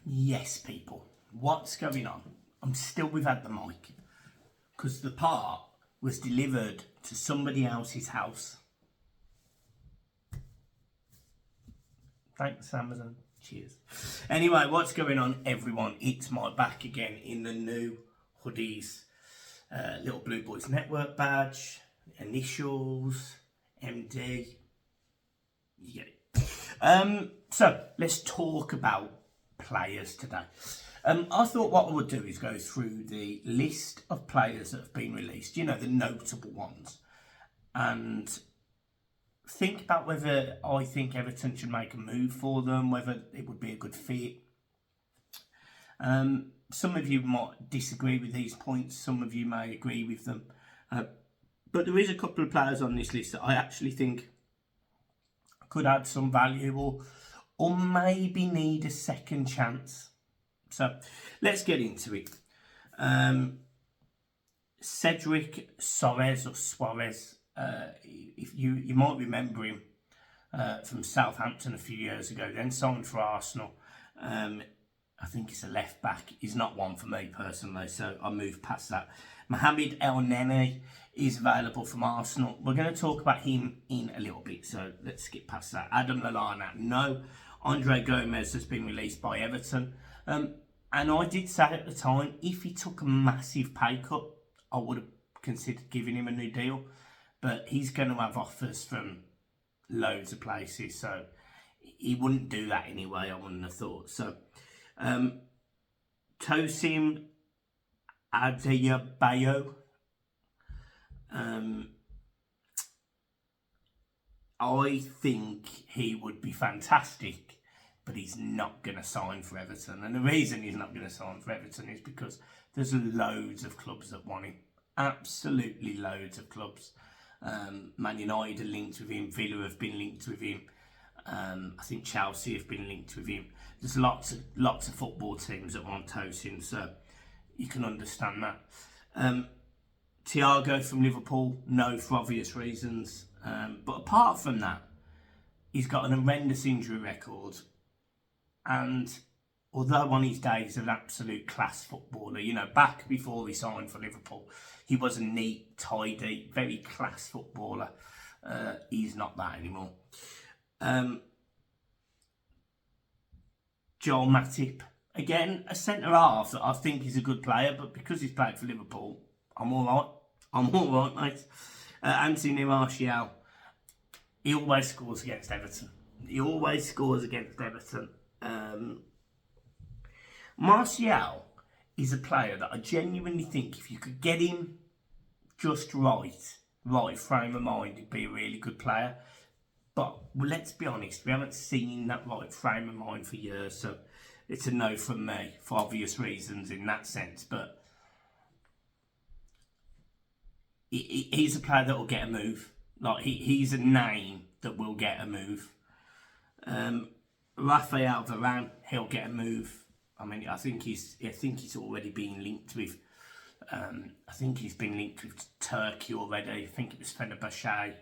Yes, people, what's going on? I'm still without the mic because the part was delivered to somebody else's house. Thanks, Amazon. Cheers. Anyway, what's going on, everyone? It's my back again in the new hoodies. Little Blue Boys Network badge, initials, MD. You get it. So let's talk about players today. I thought what I would do is go through the list of players that have been released, you know, the notable ones, and think about whether I think Everton should make a move for them, whether it would be a good fit. Some of you might disagree with these points, some of you may agree with them, but there is a couple of players on this list that I actually think could add some value or maybe need a second chance. So let's get into it. Cedric Suarez, if you might remember him from Southampton a few years ago, then signed for Arsenal. I think it's a left back. He's not one for me personally, so I'll move past that. Mohamed El Neni is available from Arsenal. We're going to talk about him in a little bit, so let's skip past that. Adam Lallana, no. Andre Gomez has been released by Everton. And I did say at the time, if he took a massive pay cut, I would have considered giving him a new deal. But he's going to have offers from loads of places, so he wouldn't do that anyway, I wouldn't have thought. So, Tosin Adebayo. I think he would be fantastic, but he's not going to sign for Everton. And the reason he's not going to sign for Everton is because there's loads of clubs that want him. Absolutely loads of clubs. Man United are linked with him. Villa have been linked with him. I think Chelsea have been linked with him. There's lots of football teams that want Tosin, so you can understand that. Thiago from Liverpool, no, for obvious reasons. But apart from that, he's got an horrendous injury record. And although on his day he's an absolute class footballer, you know, back before he signed for Liverpool, he was a neat, tidy, very class footballer. He's not that anymore. Joel Matip, again, a centre-half that I think is a good player, but because he's played for Liverpool, I'm all right, mate. Anthony Martial, he always scores against Everton. Martial is a player that I genuinely think if you could get him just right frame of mind, he'd be a really good player. But let's be honest, we haven't seen that right frame of mind for years, so it's a no from me for obvious reasons in that sense. But he's a player that will get a move. Like he's a name that will get a move. Rafael Varane, he'll get a move. I mean, I think he's already been linked with. I think he's been linked with Turkey already. I think it was Fenerbahce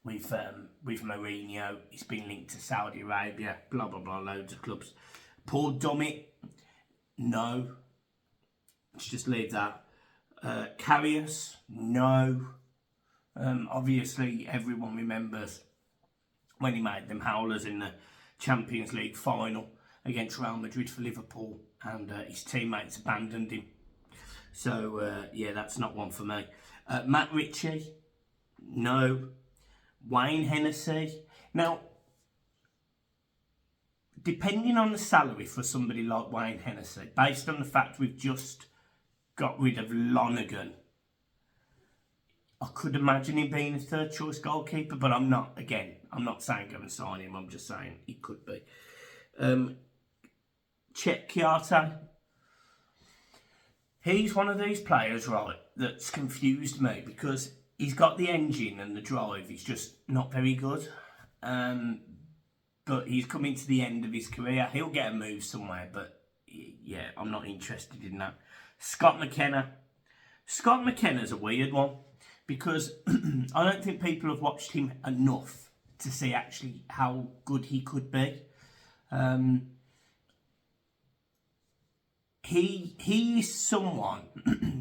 with Mourinho. He's been linked to Saudi Arabia. Blah blah blah. Loads of clubs. Paul Dummett, no. Let's just leave that. Karius, no. Obviously, everyone remembers when he made them howlers in the Champions League final against Real Madrid for Liverpool, and his teammates abandoned him. So, yeah, that's not one for me. Matt Ritchie, no. Wayne Hennessy. Now, depending on the salary for somebody like Wayne Hennessy, based on the fact we've just got rid of Lonergan, I could imagine him being a third choice goalkeeper, but I'm not saying go and sign him, I'm just saying he could be. Chet Kiarte, he's one of these players, right, that's confused me because he's got the engine and the drive, he's just not very good. But he's coming to the end of his career. He'll get a move somewhere, but yeah, I'm not interested in that. Scott McKenna's a weird one because I don't think people have watched him enough to see actually how good he could be. he is someone,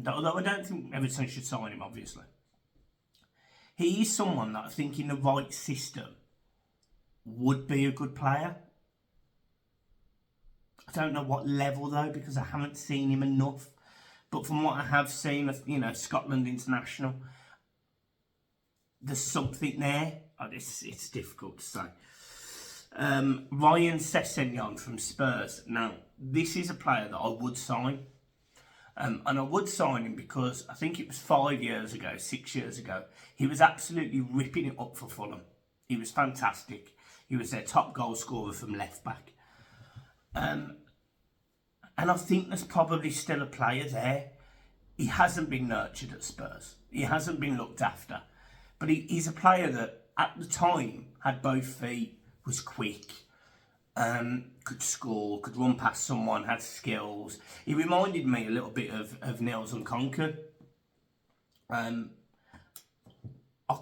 although I don't think Everton should sign him, obviously. He is someone that I think in the right system would be a good player. I don't know what level though, because I haven't seen him enough. But from what I have seen, you know, Scotland international, there's something there. It's difficult to say. Ryan Sessegnon from Spurs. Now, this is a player that I would sign. And I would sign him because I think it was 5 years ago, 6 years ago, he was absolutely ripping it up for Fulham. He was fantastic. He was their top goal scorer from left back. And I think there's probably still a player there. He hasn't been nurtured at Spurs. He hasn't been looked after. But he's a player that, at the time, had both feet, was quick, could score, could run past someone, had skills. He reminded me a little bit of Nils Unconquered. I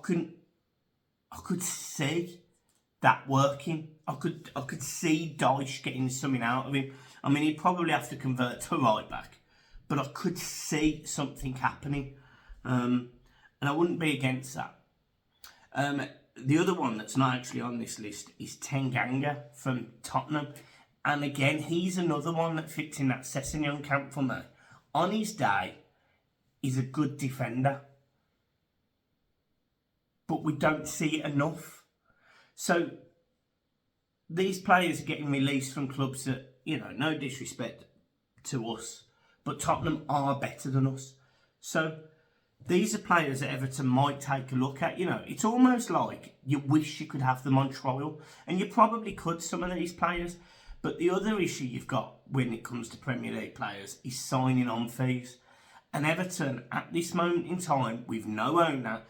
could see that working. I could see Dyche getting something out of him. I mean, he'd probably have to convert to right back, but I could see something happening, and I wouldn't be against that. The other one that's not actually on this list is Tanganga from Tottenham. And again, he's another one that fits in that Sessegnon camp for me. On his day, he's a good defender. But we don't see it enough. So, these players are getting released from clubs that, you know, no disrespect to us, but Tottenham are better than us. So, these are players that Everton might take a look at. You know, it's almost like you wish you could have them on trial. And you probably could, some of these players. But the other issue you've got when it comes to Premier League players is signing on fees. And Everton, at this moment in time, with no owner,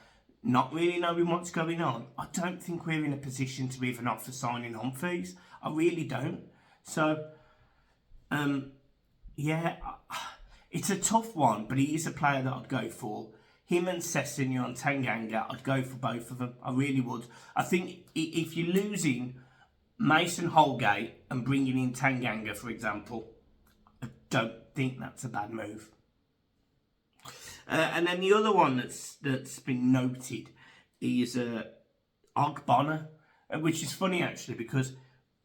not really knowing what's going on, I don't think we're in a position to even offer signing on fees. I really don't. So, yeah, it's a tough one, but he is a player that I'd go for. Him and Sessegnon, Tanganga, I'd go for both of them. I really would. I think if you're losing Mason Holgate and bringing in Tanganga, for example, I don't think that's a bad move. And then the other one that's been noted is Ogbonna, which is funny actually because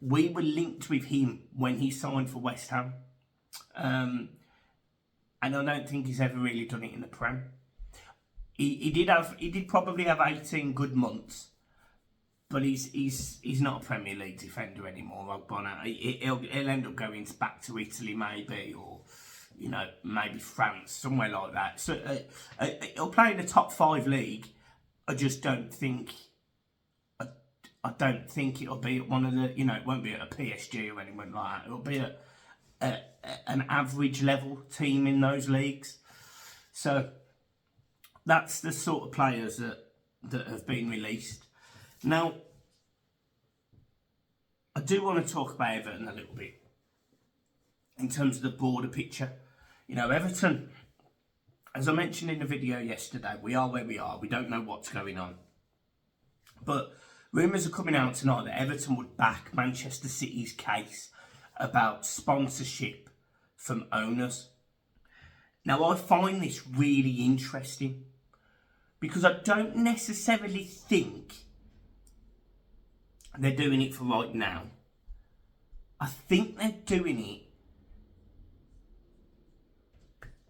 we were linked with him when he signed for West Ham. And I don't think he's ever really done it in the Prem. He did probably have 18 good months, but he's not a Premier League defender anymore. Ogbonna, he'll end up going back to Italy maybe, or you know, maybe France, somewhere like that. So he'll play in the top 5 league. I just don't think. I don't think it'll be at one of the. You know, it won't be at a PSG or anyone like that. It'll be at an average level team in those leagues. So that's the sort of players that have been released. Now, I do want to talk about Everton a little bit in terms of the broader picture. You know, Everton, as I mentioned in the video yesterday, we are where we are. We don't know what's going on. But rumours are coming out tonight that Everton would back Manchester City's case about sponsorship from owners. Now, I find this really interesting because I don't necessarily think they're doing it for right now. I think they're doing it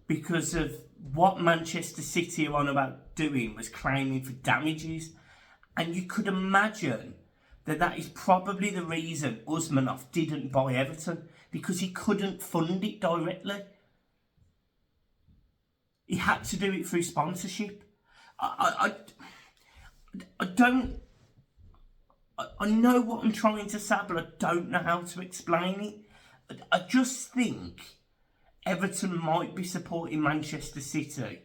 because of what Manchester City are on about doing was claiming for damages. And you could imagine that is probably the reason Usmanov didn't buy Everton, because he couldn't fund it directly. He had to do it through sponsorship. I know what I'm trying to say, but I don't know how to explain it. I just think Everton might be supporting Manchester City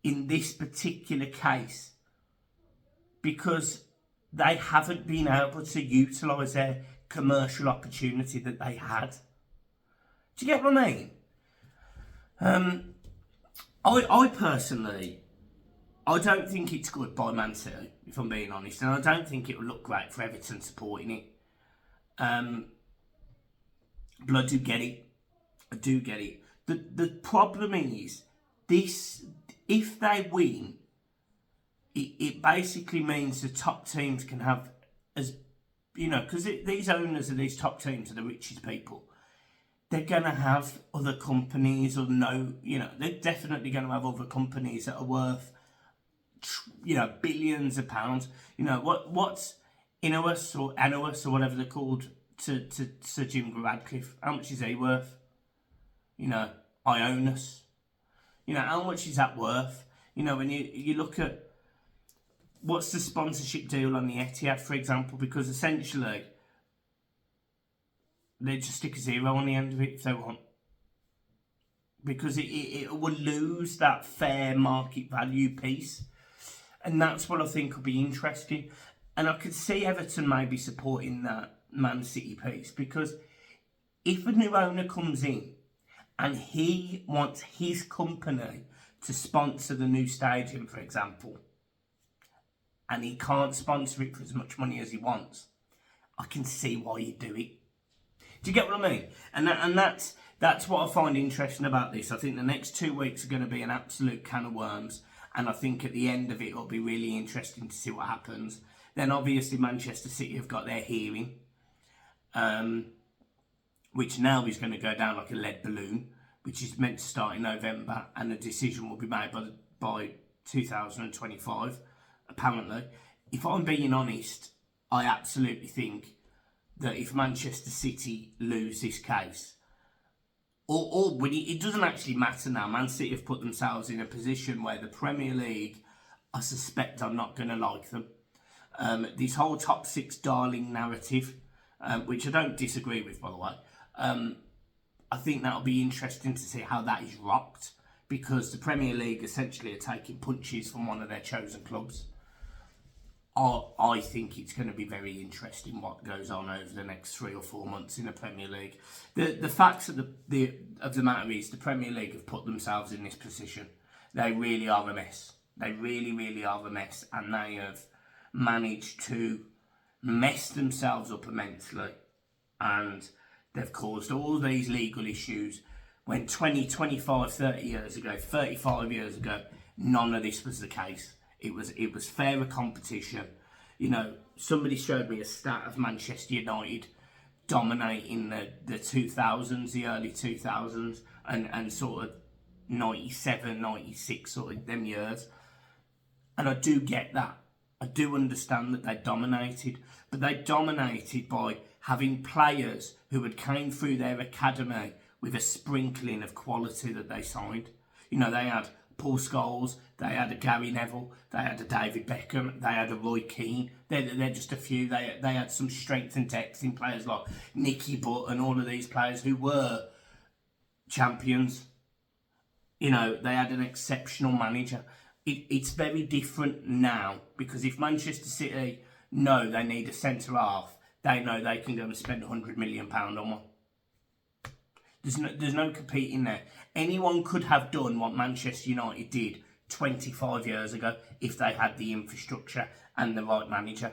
in this particular case because they haven't been able to utilise their commercial opportunity that they had. Do you get what I mean? I personally, I don't think it's good by Man City, if I'm being honest, and I don't think it will look great for Everton supporting it. But I do get it. I do get it. The problem is, this, if they win, it basically means the top teams can have, as you know, because these owners of these top teams are the richest people. They're going to have other companies, or no, you know, they're definitely going to have other companies that are worth, you know, billions of pounds. You know, what's Ineos or Aneos or whatever they're called to Sir Jim Radcliffe? How much is he worth? You know, Ionis. You know, how much is that worth? You know, when you look at what's the sponsorship deal on the Etihad, for example, because essentially they just stick a zero on the end of it if they want. Because it will lose that fair market value piece. And that's what I think will be interesting. And I could see Everton maybe supporting that Man City piece, because if a new owner comes in and he wants his company to sponsor the new stadium, for example, and he can't sponsor it for as much money as he wants, I can see why you do it. Do you get what I mean? And that's what I find interesting about this. I think the next 2 weeks are going to be an absolute can of worms, and I think at the end of it, it'll be really interesting to see what happens. Then obviously Manchester City have got their hearing, which now is going to go down like a lead balloon, which is meant to start in November, and the decision will be made by 2025, apparently. If I'm being honest, I absolutely think that if Manchester City lose this case, or when it doesn't actually matter now, Man City have put themselves in a position where the Premier League, I suspect, are not going to like them. This whole top six darling narrative, which I don't disagree with, by the way, I think that'll be interesting to see how that is rocked, because the Premier League essentially are taking punches from one of their chosen clubs. I think it's going to be very interesting what goes on over the next 3 or 4 months in the Premier League. The facts of the matter is, the Premier League have put themselves in this position. They really are a mess. They really, really are a mess, and they have managed to mess themselves up immensely, and they've caused all these legal issues when 20, 25, 30 years ago, 35 years ago, none of this was the case. It was fairer competition. You know, somebody showed me a stat of Manchester United dominating the 2000s, the early 2000s, and sort of 97, 96, sort of them years. And I do get that. I do understand that they dominated, but they dominated by having players who had came through their academy with a sprinkling of quality that they signed. You know, they had Paul Scholes, they had a Gary Neville, they had a David Beckham, they had a Roy Keane. They're just a few. They had some strength and depth in players like Nicky Butt and all of these players who were champions. You know, they had an exceptional manager. It's very different now, because if Manchester City know they need a centre-half, they know they can go and spend £100 million on one. There's no competing there. Anyone could have done what Manchester United did 25 years ago if they had the infrastructure and the right manager.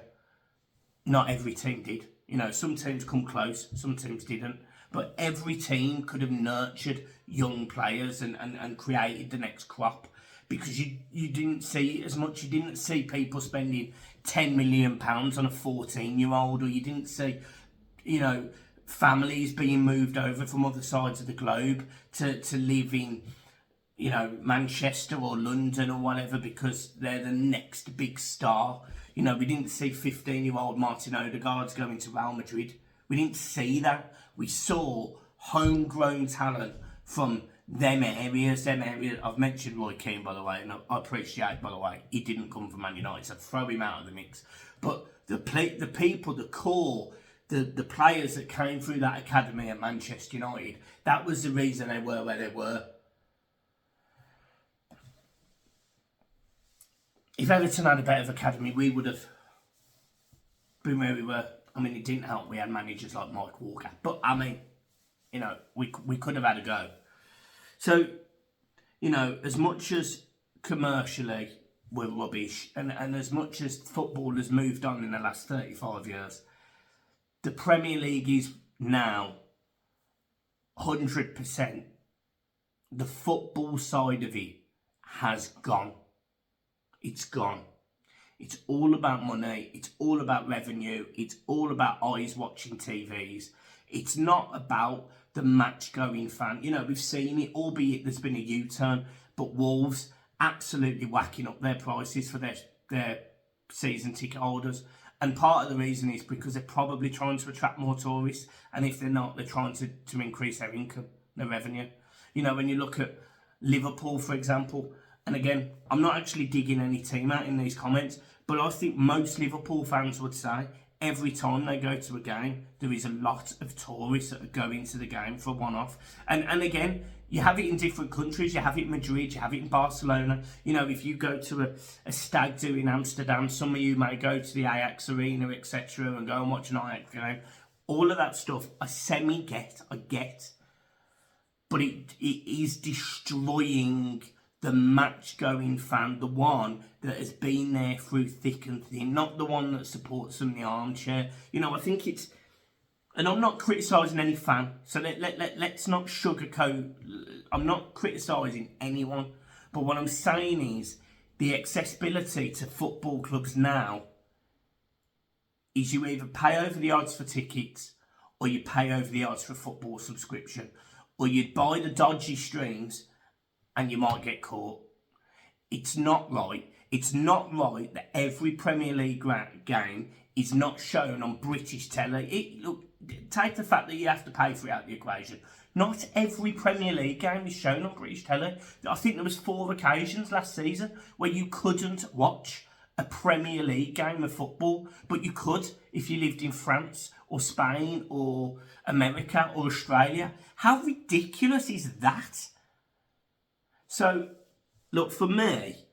Not every team did. You know, some teams come close, some teams didn't. But every team could have nurtured young players and created the next crop, because you didn't see it as much. You didn't see people spending £10 million on a 14-year-old, or you didn't see, you know, families being moved over from other sides of the globe to live in, you know, Manchester or London or whatever, because they're the next big star. You know, we didn't see 15-year-old Martin Odegaard's going to Real Madrid. We didn't see that. We saw homegrown talent from them areas. I've mentioned Roy Keane, by the way, and I appreciate, by the way, he didn't come from Man United, so throw him out of the mix. But the people, the core, the players that came through that academy at Manchester United, that was the reason they were where they were. If Everton had a better academy, we would have been where we were. I mean, it didn't help we had managers like Mike Walker. But, I mean, you know, we could have had a go. So, you know, as much as commercially we're rubbish, and as much as football has moved on in the last 35 years, the Premier League is now 100%, the football side of it has gone. It's gone. It's all about money. It's all about revenue. It's all about eyes watching TVs. It's not about the match-going fan. You know, we've seen it, albeit there's been a U-turn, but Wolves absolutely whacking up their prices for their season ticket holders. And part of the reason is because they're probably trying to attract more tourists. And if they're not, they're trying to increase their income, their revenue. You know, when you look at Liverpool, for example, and again, I'm not actually digging any team out in these comments, but I think most Liverpool fans would say every time they go to a game, there is a lot of tourists that are going to the game for a one-off. And again, you have it in different countries. You have it in Madrid, you have it in Barcelona. You know, if you go to a stag do in Amsterdam, some of you may go to the Ajax Arena, etc., and go and watch an Ajax game. All of that stuff, I get. But it is destroying the match-going fan, the one that has been there through thick and thin, not the one that supports them in the armchair. You know, I think it's... And I'm not criticising any fan, so let's not sugarcoat. I'm not criticising anyone, but what I'm saying is the accessibility to football clubs now is you either pay over the odds for tickets or you pay over the odds for football subscription, or you'd buy the dodgy streams and you might get caught. It's not right. It's not right that every Premier League game is not shown on British telly. Look, take the fact that you have to pay for it out of the equation. Not every Premier League game is shown on British telly. I think there was 4 occasions last season where you couldn't watch a Premier League game of football, but you could if you lived in France or Spain or America or Australia. How ridiculous is that? So, look, for me,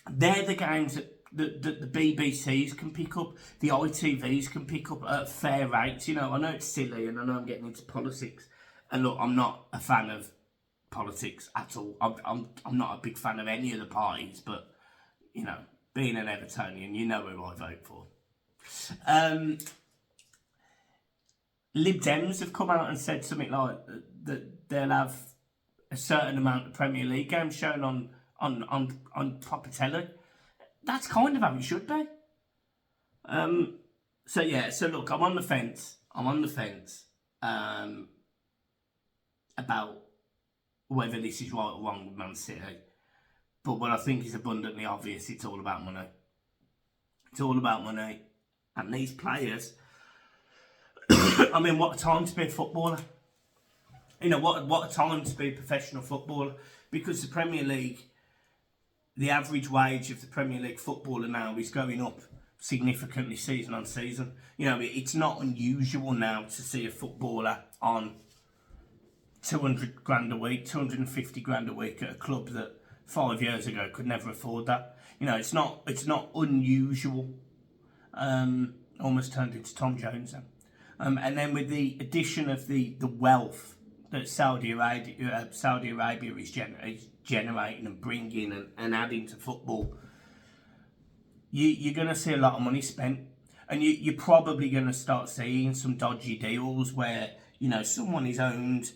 they're the games that the BBCs can pick up, the ITVs can pick up at fair rates. You know, I know it's silly and I know I'm getting into politics. And look, I'm not a fan of politics at all. I'm not a big fan of any of the parties, but, you know, being an Evertonian, you know who I vote for. Lib Dems have come out and said something like that they'll have a certain amount of Premier League games shown on proper telly. That's kind of how it should be. So yeah, so look, I'm on the fence. About whether this is right or wrong with Man City. But what I think is abundantly obvious, it's all about money. It's all about money. And these players, I mean, what a time to be a footballer. You know, what a time to be a professional footballer. Because the Premier League, the average wage of the Premier League footballer now is going up significantly season on season. You know, it's not unusual now to see a footballer on 200 grand a week, 250 grand a week at a club that 5 years ago could never afford that. You know, it's not unusual. Almost turned into Tom Jones then. And then with the addition of the wealth that Saudi Arabia is generating and bringing and adding to football, you're going to see a lot of money spent. And you're probably going to start seeing some dodgy deals where, you know, someone is owned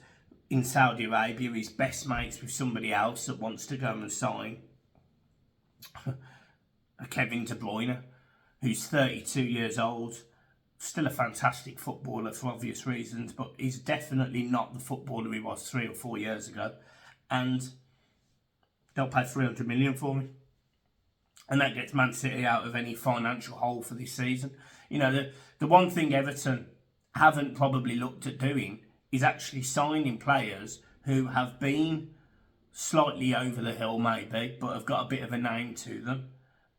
in Saudi Arabia, is best mates with somebody else that wants to go and sign a Kevin De Bruyne, who's 32 years old, still a fantastic footballer for obvious reasons, but he's definitely not the footballer he was 3 or 4 years ago. And they'll pay 300 million for him. And that gets Man City out of any financial hole for this season. You know, the one thing Everton haven't probably looked at doing is actually signing players who have been slightly over the hill maybe, but have got a bit of a name to them,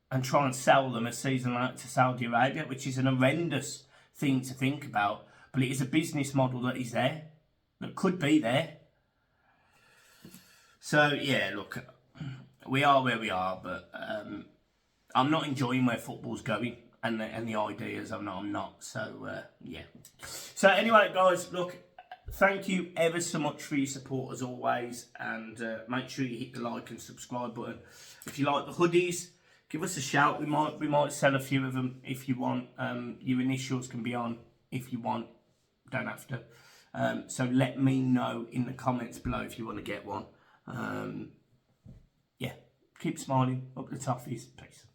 and try and sell them a season like to Saudi Arabia, which is an horrendous thing to think about, but it is a business model that is there, that could be there. So yeah, look, we are where we are, but I'm not enjoying where football's going and the ideas. I'm not. So yeah. So anyway, guys, look, thank you ever so much for your support as always, and make sure you hit the like and subscribe button. If you like the hoodies, give us a shout. We might sell a few of them if you want. Your initials can be on if you want. Don't have to. So let me know in the comments below if you want to get one. Yeah, keep smiling, up the toffees, peace.